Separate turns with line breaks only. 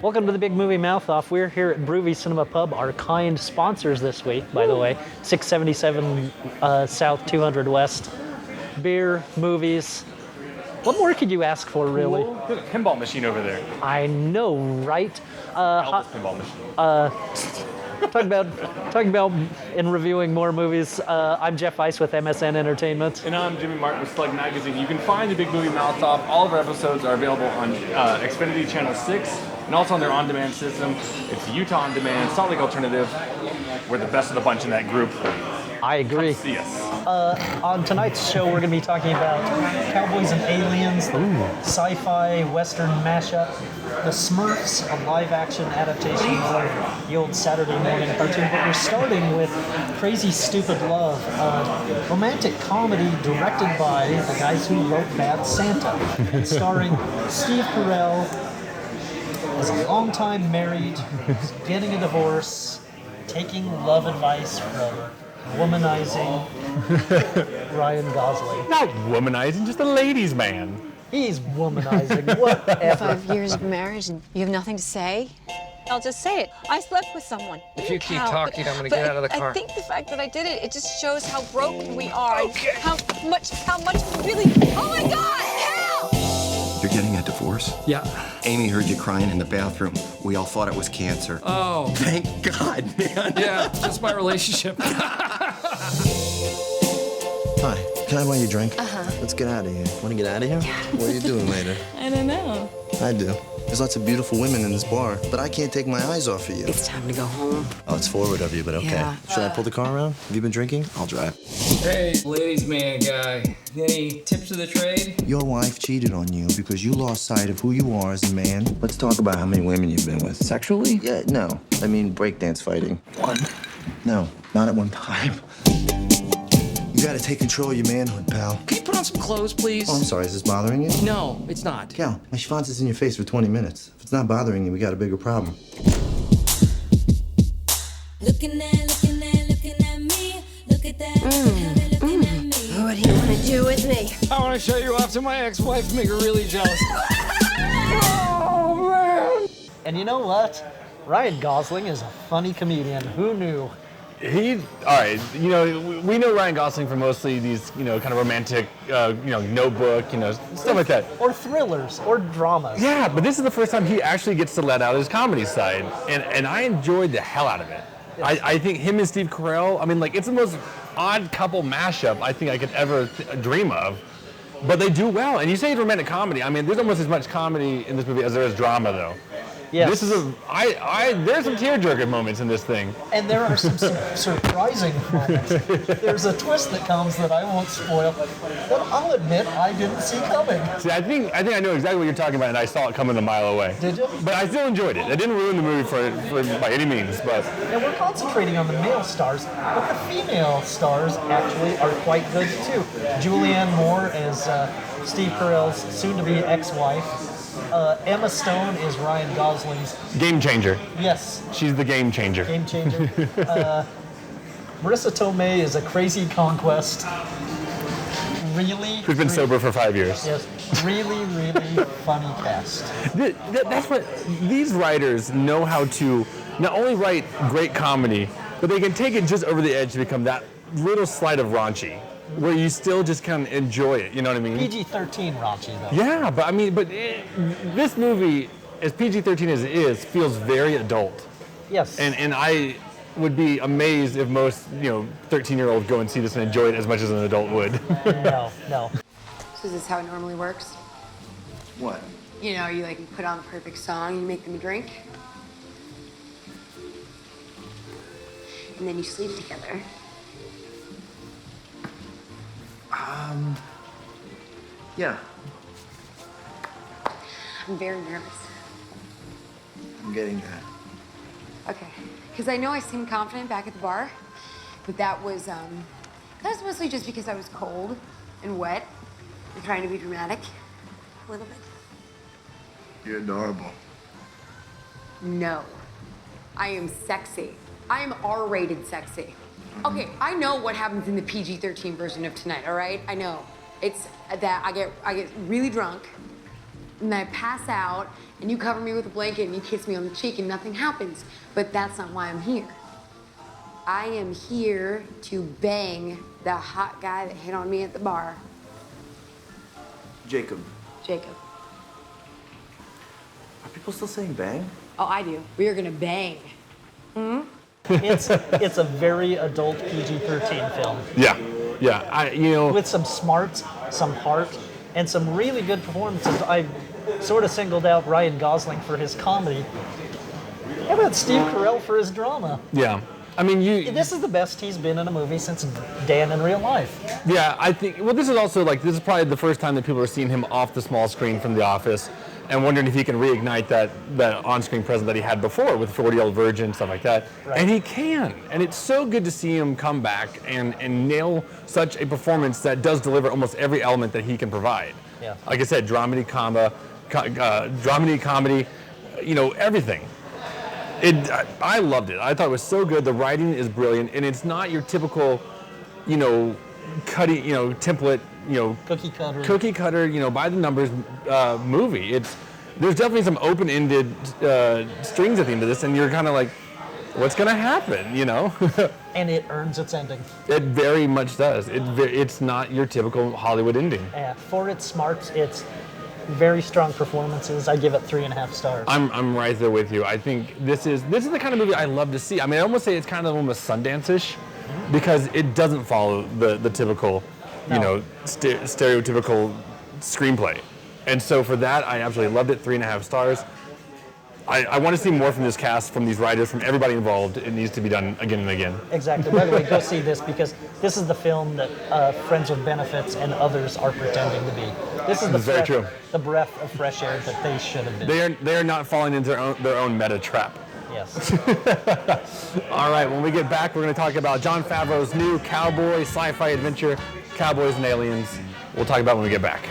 Welcome to the Big Movie Mouth Off. We're here at Broovy Cinema Pub, our kind sponsors this week, by the way. 677 South, 200 West. Beer, movies. What more could you ask for, really?
There's a pinball machine over there.
I know, right?
Elvis pinball machine.
Talking about and reviewing more movies. I'm Jeff Weiss with MSN Entertainment.
And I'm Jimmy Martin with Slug Magazine. You can find the Big Movie Mouth Off. All of our episodes are available on Xfinity Channel 6 and also on their on-demand system. It's Utah On Demand, Salt Lake Alternative. We're the best of the bunch in that group.
I agree.
See us.
On tonight's show, we're going to be talking about Cowboys and Aliens, sci-fi western mashup, The Smurfs, a live-action adaptation of the old Saturday morning cartoon. But we're starting with Crazy Stupid Love, a romantic comedy directed by the guys who wrote Bad Santa, and starring Steve Carell as a longtime married, getting a divorce, taking love advice from womanizing Ryan Gosling.
Not womanizing, just a ladies' man.
He's womanizing. Whatever.
5 years of marriage and you have nothing to say?
I'll just say it. I slept with someone.
If you keep talking, I'm gonna get out of the car.
I think the fact that I did it, it just shows how broken we are. Okay. How much we really. Oh my God! Help!
You're getting a divorce?
Yeah.
Amy heard you crying in the bathroom. We all thought it was cancer.
Oh.
Thank God, man.
Yeah, just my relationship.
Hi, can I buy you a drink? Let's get out of here. Want to get out of here? Yeah. What are you doing later?
I don't know.
I do. There's lots of beautiful women in this bar, but I can't take my eyes off of you.
It's time to go home.
Oh, it's forward of you, but okay.
Yeah.
Should I pull the car around? Have you been drinking? I'll drive.
Hey, ladies' man guy. Any tips of the trade?
Your wife cheated on you because you lost sight of who you are as a man. Let's talk about how many women you've been with. Sexually? Yeah, no. I mean breakdance fighting. One. No, not at one time. You gotta take control of your manhood, pal.
Can you put on some clothes, please?
Oh, I'm sorry, is this bothering you?
No, it's not.
Cal, my schwanz in your face for 20 minutes. If it's not bothering you, we got a bigger problem.
Looking at me. Look at that. How they looking at me.
What do you want to do with me?
I want to show you off to my ex-wife, make her really jealous. Oh, man.
And you know what? Ryan Gosling is a funny comedian. Who knew?
All right, we know Ryan Gosling for mostly these, kind of romantic, Notebook, stuff like that.
Or thrillers, or dramas.
Yeah, but this is the first time he actually gets to let out his comedy side, and I enjoyed the hell out of it. Yes. I think him and Steve Carell, it's the most odd couple mashup I think I could ever dream of, but they do well. And you say it's romantic comedy, there's almost as much comedy in this movie as there is drama, though.
Yes.
This is there's some tearjerker moments in this thing.
And there are some surprising moments. There's a twist that comes that I won't spoil, but I'll admit I didn't see coming.
See, I think I know exactly what you're talking about, and I saw it coming a mile away.
Did you?
But I still enjoyed it. It didn't ruin the movie for by any means, but.
And we're concentrating on the male stars, but the female stars actually are quite good too. Julianne Moore as Steve Carell's soon-to-be ex-wife. Emma Stone is Ryan Gosling's
game changer.
Yes.
She's the game changer.
Game changer. Marissa Tomei is a crazy conquest. Really.
Who's been sober for 5 years.
Yes. Really, really funny cast.
That's what these writers know how to not only write great comedy, but they can take it just over the edge to become that little slight of raunchy, where you still just kind of enjoy it, you know what I mean?
PG-13 raunchy, though.
Yeah, but this movie, as PG-13 as it is, feels very adult.
Yes.
And I would be amazed if most, 13-year-olds go and see this and enjoy it as much as an adult would.
No.
So is this how it normally works?
What?
You put on the perfect song, you make them a drink. And then you sleep together.
Yeah.
I'm very nervous.
I'm getting that.
Okay. Because I know I seemed confident back at the bar, but that was mostly just because I was cold and wet and trying to be dramatic a little bit.
You're adorable.
No. I am sexy. I am R-rated sexy. Okay, I know what happens in the PG-13 version of tonight, all right? I know. It's that I get really drunk, and then I pass out, and you cover me with a blanket and you kiss me on the cheek and nothing happens. But that's not why I'm here. I am here to bang the hot guy that hit on me at the bar,
Jacob,
Jacob.
are people still saying bang?
Oh, I do. We are gonna bang.
It's a very adult PG-13 film
Yeah, yeah.
with some smarts, some heart, and some really good performances. I sort of singled out Ryan Gosling for his comedy. How about Steve Carell for his drama?
Yeah. I mean,
This is the best he's been in a movie since Dan in Real Life.
Yeah, I think. Well, this is also like this is probably the first time that people are seeing him off the small screen from The Office, and wondering if he can reignite that on-screen presence that he had before with 40-Year-Old Virgin, stuff like that.
Right.
And he can, and it's so good to see him come back and nail such a performance that does deliver almost every element that he can provide.
Yeah.
Like I said, dramedy, comedy, everything. I loved it. I thought it was so good. The writing is brilliant, and it's not your typical, cutting, template, cookie cutter, by the numbers movie. There's definitely some open-ended strings at the end of this, and you're kind of like, what's going to happen,
And it earns its ending.
It very much does. It's not your typical Hollywood ending.
For its smarts, it's very strong performances. I give it 3.5 stars.
I'm right there with you. I think this is the kind of movie I love to see. I mean, I almost say it's kind of almost Sundance-ish because it doesn't follow the typical, stereotypical screenplay. And so for that, I absolutely loved it. 3.5 stars. I want to see more from this cast, from these writers, from everybody involved. It needs to be done again and again.
Exactly. By the way, go see this because this is the film that Friends with Benefits and others are pretending to be. This is the breath of fresh air that they should have been.
They are not falling into their own meta trap.
Yes.
All right, when we get back, we're going to talk about Jon Favreau's new cowboy sci-fi adventure, Cowboys and Aliens. We'll talk about it when we get back.